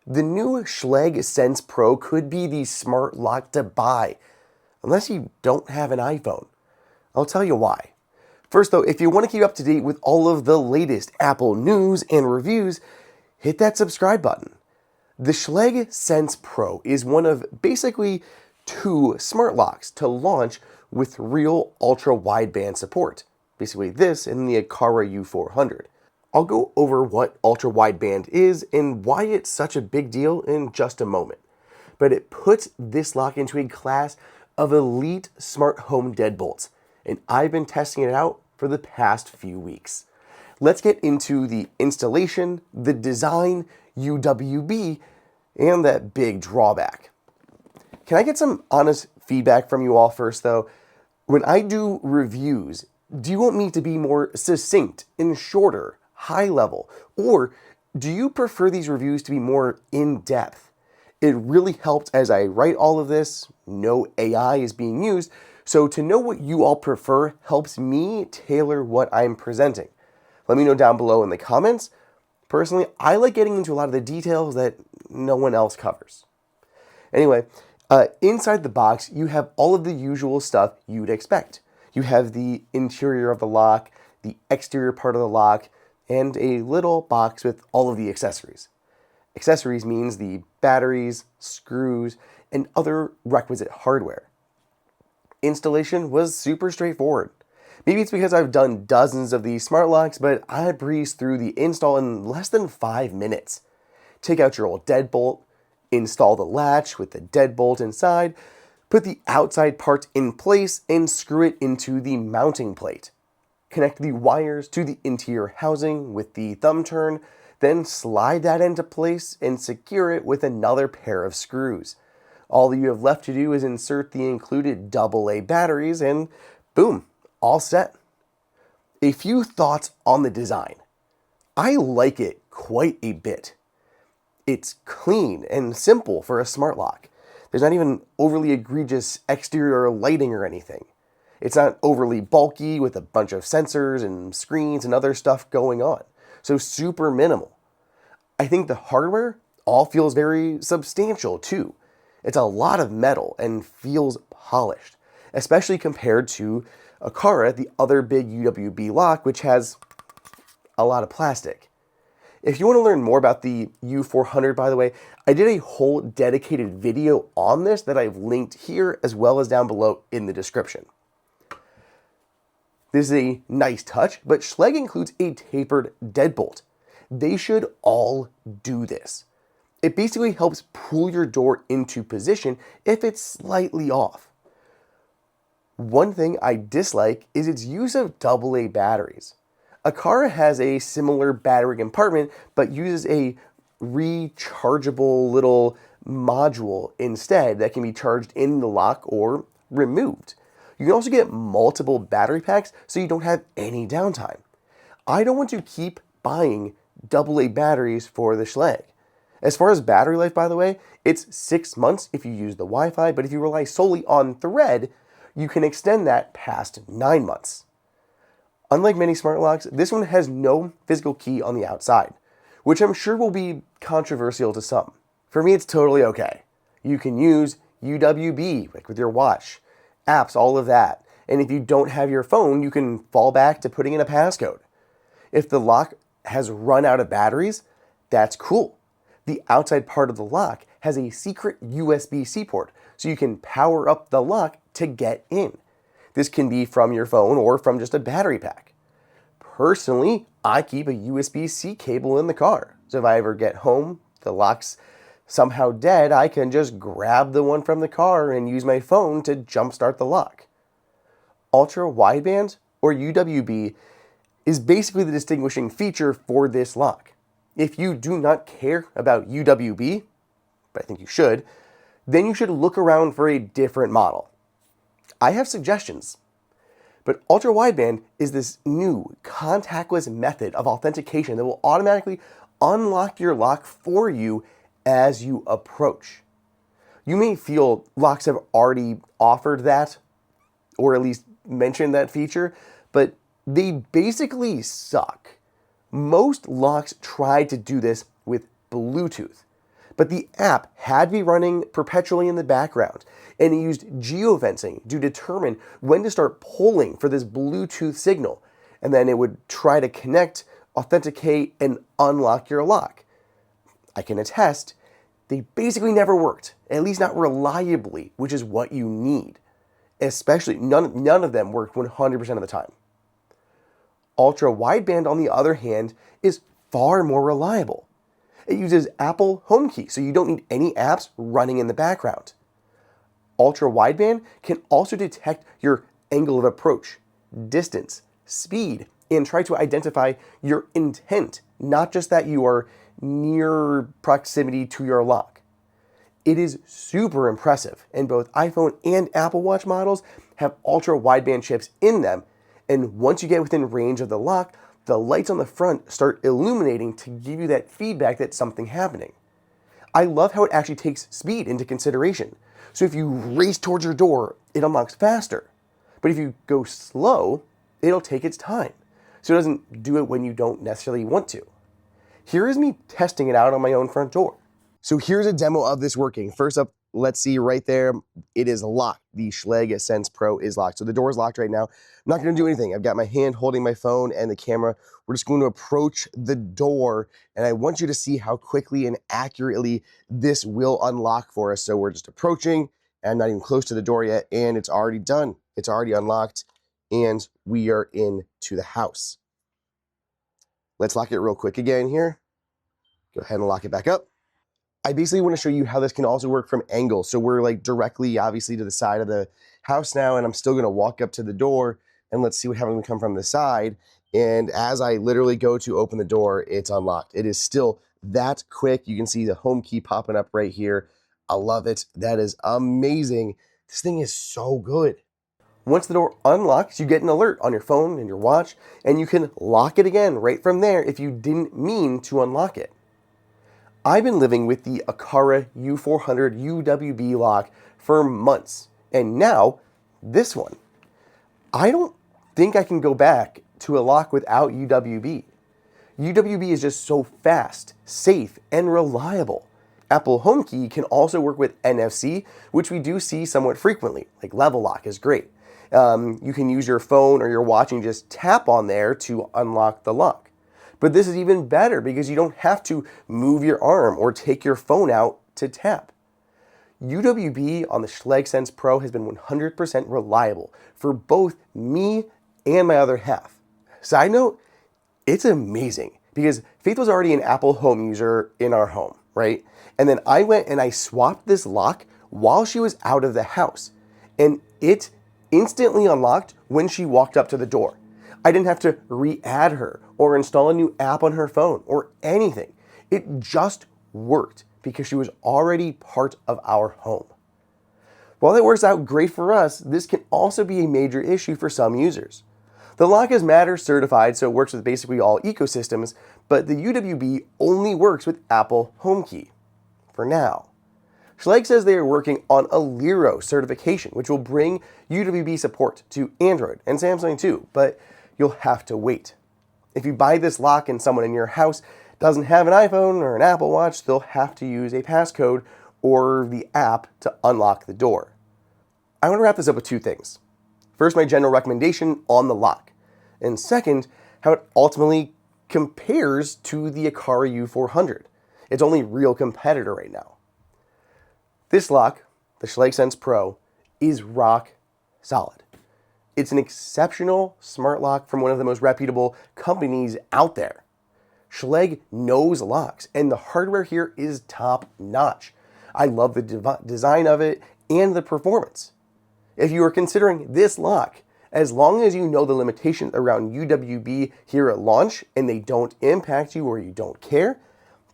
The new Schlage Sense Pro could be the smart lock to buy, unless you don't have an iPhone. I'll tell you why. First though, if you want to keep up to date with all of the latest Apple news and reviews, hit that subscribe button. The Schlage Sense Pro is one of basically two smart locks to launch with real ultra wideband support. Basically this and the Aqara U400. I'll go over what ultra wideband is and why it's such a big deal in just a moment. But it puts this lock into a class of elite smart home deadbolts, and I've been testing it out for the past few weeks. Let's get into the installation, the design, UWB, and that big drawback. Can I get some honest feedback from you all first though? When I do reviews, do you want me to be more succinct and shorter, high level, or do you prefer these reviews to be more in-depth? It really helps as I write all of this, no AI is being used, so to know what you all prefer helps me tailor what I'm presenting. Let me know down below in the comments. Personally, I like getting into a lot of the details that no one else covers. Anyway, inside the box, you have all of the usual stuff you'd expect. You have the interior of the lock, the exterior part of the lock, and a little box with all of the accessories. Accessories means the batteries, screws, and other requisite hardware. Installation was super straightforward. Maybe it's because I've done dozens of these smart locks, but I breezed through the install in less than 5 minutes. Take out your old deadbolt, install the latch with the deadbolt inside, put the outside part in place, and screw it into the mounting plate. Connect the wires to the interior housing with the thumb turn, then slide that into place and secure it with another pair of screws. All you have left to do is insert the included AA batteries and boom, all set. A few thoughts on the design. I like it quite a bit. It's clean and simple for a smart lock. There's not even overly egregious exterior lighting or anything. It's not overly bulky with a bunch of sensors and screens and other stuff going on. So super minimal. I think the hardware all feels very substantial too. It's a lot of metal and feels polished, especially compared to Aqara, the other big UWB lock, which has a lot of plastic. If you want to learn more about the U400, by the way, I did a whole dedicated video on this that I've linked here as well as down below in the description. This is a nice touch, but Schlage includes a tapered deadbolt. They should all do this. It basically helps pull your door into position if it's slightly off. One thing I dislike is its use of AA batteries. Aqara has a similar battery compartment, but uses a rechargeable little module instead that can be charged in the lock or removed. You can also get multiple battery packs so you don't have any downtime. I don't want to keep buying AA batteries for the Schlage. As far as battery life, by the way, it's 6 months if you use the Wi-Fi, but if you rely solely on Thread, you can extend that past 9 months. Unlike many smart locks, this one has no physical key on the outside, which I'm sure will be controversial to some. For me, it's totally okay. You can use UWB, like with your watch, apps, all of that. And if you don't have your phone, you can fall back to putting in a passcode. If the lock has run out of batteries, that's cool. The outside part of the lock has a secret USB-C port, so you can power up the lock to get in. This can be from your phone or from just a battery pack. Personally, I keep a USB-C cable in the car, so if I ever get home, the lock's somehow dead, I can just grab the one from the car and use my phone to jumpstart the lock. Ultra Wideband, or UWB, is basically the distinguishing feature for this lock. If you do not care about UWB, but I think you should, then you should look around for a different model. I have suggestions, but Ultra Wideband is this new contactless method of authentication that will automatically unlock your lock for you as you approach. You may feel locks have already offered that, or at least mentioned that feature, but they basically suck. Most locks try to do this with Bluetooth, But the app had to be running perpetually in the background, and it used geofencing to determine when to start polling for this Bluetooth signal, and then it would try to connect, authenticate, and unlock your lock. I can attest, they basically never worked, at least not reliably, which is what you need. Especially, none of them worked 100% of the time. Ultra Wideband, on the other hand, is far more reliable. It uses Apple HomeKey, so you don't need any apps running in the background. Ultra Wideband can also detect your angle of approach, distance, speed, and try to identify your intent, not just that you are near proximity to your lock. It is super impressive, and both iPhone and Apple Watch models have ultra wideband chips in them, and once you get within range of the lock, the lights on the front start illuminating to give you that feedback that something's happening. I love how it actually takes speed into consideration. So if you race towards your door, it unlocks faster. But if you go slow, it'll take its time. So it doesn't do it when you don't necessarily want to. Here is me testing it out on my own front door. So here's a demo of this working. First up, let's see right there, it is locked. The Schlage Sense Pro is locked. So the door is locked right now. I'm not gonna do anything. I've got my hand holding my phone and the camera. We're just going to approach the door, and I want you to see how quickly and accurately this will unlock for us. So we're just approaching, and I'm not even close to the door yet, and it's already done. It's already unlocked, and we are into the house. Let's lock it real quick again here. Go ahead and lock it back up. I basically want to show you how this can also work from angles. So we're like directly, obviously, to the side of the house now, and I'm still going to walk up to the door, and let's see what happens when we come from the side. And as I literally go to open the door, it's unlocked. It is still that quick. You can see the home key popping up right here. I love it. That is amazing. This thing is so good. Once the door unlocks, you get an alert on your phone and your watch, and you can lock it again right from there if you didn't mean to unlock it. I've been living with the Aqara U400 UWB lock for months, and now this one. I don't think I can go back to a lock without UWB. UWB is just so fast, safe, and reliable. Apple HomeKey can also work with NFC, which we do see somewhat frequently, like level lock is great. You can use your phone or your watch and just tap on there to unlock the lock. But this is even better because you don't have to move your arm or take your phone out to tap. UWB on the Schlage Sense Pro has been 100% reliable for both me and my other half. Side note, it's amazing because Faith was already an Apple Home user in our home, right? And then I went and I swapped this lock while she was out of the house, and it instantly unlocked when she walked up to the door. I didn't have to re-add her or install a new app on her phone or anything. It just worked because she was already part of our home. While that works out great for us, this can also be a major issue for some users. The lock is Matter certified, so it works with basically all ecosystems, but the UWB only works with Apple HomeKey, for now. Schlage says they are working on a Lero certification, which will bring UWB support to Android and Samsung too, but you'll have to wait. If you buy this lock and someone in your house doesn't have an iPhone or an Apple Watch, they'll have to use a passcode or the app to unlock the door. I want to wrap this up with two things. First, my general recommendation on the lock. And second, how it ultimately compares to the Aqara U400. Its only real competitor right now. This lock, the Schlage Sense Pro, is rock solid. It's an exceptional smart lock from one of the most reputable companies out there. Schlage knows locks, and the hardware here is top notch. I love the design of it and the performance. If you are considering this lock, as long as you know the limitations around UWB here at launch and they don't impact you or you don't care,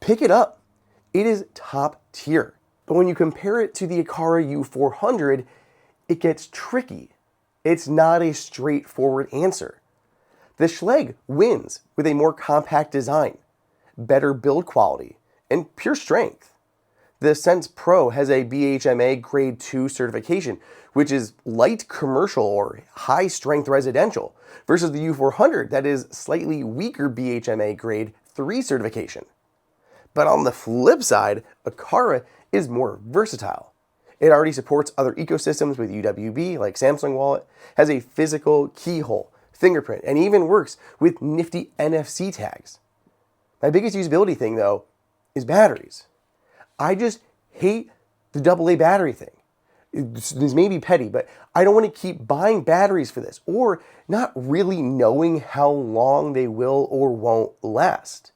pick it up. It is top tier. But when you compare it to the Aqara U400, it gets tricky. It's not a straightforward answer. The Schlage wins with a more compact design, better build quality, and pure strength. The Sense Pro has a BHMA Grade 2 certification, which is light commercial or high strength residential, versus the U400 that is slightly weaker BHMA Grade 3 certification. But on the flip side, Aqara is more versatile. It already supports other ecosystems with UWB, like Samsung Wallet, has a physical keyhole, fingerprint, and even works with nifty NFC tags. My biggest usability thing, though, is batteries. I just hate the AA battery thing. This may be petty, but I don't want to keep buying batteries for this or not really knowing how long they will or won't last.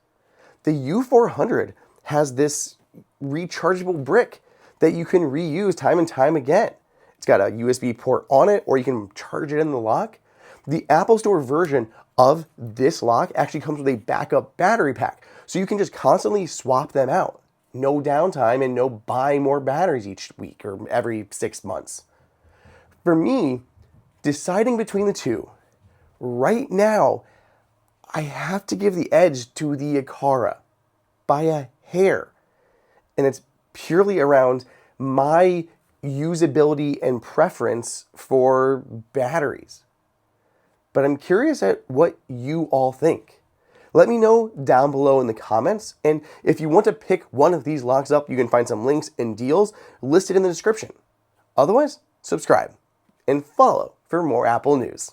The U400 has this rechargeable brick that you can reuse time and time again. It's got a USB port on it, or you can charge it in the lock. The Apple Store version of this lock actually comes with a backup battery pack, so you can just constantly swap them out. No downtime and no buying more batteries each week or every 6 months. For me, deciding between the two, right now, I have to give the edge to the Aqara by a hair. And it's purely around my usability and preference for batteries. But I'm curious at what you all think. Let me know down below in the comments, and if you want to pick one of these locks up, you can find some links and deals listed in the description. Otherwise, subscribe and follow for more Apple news.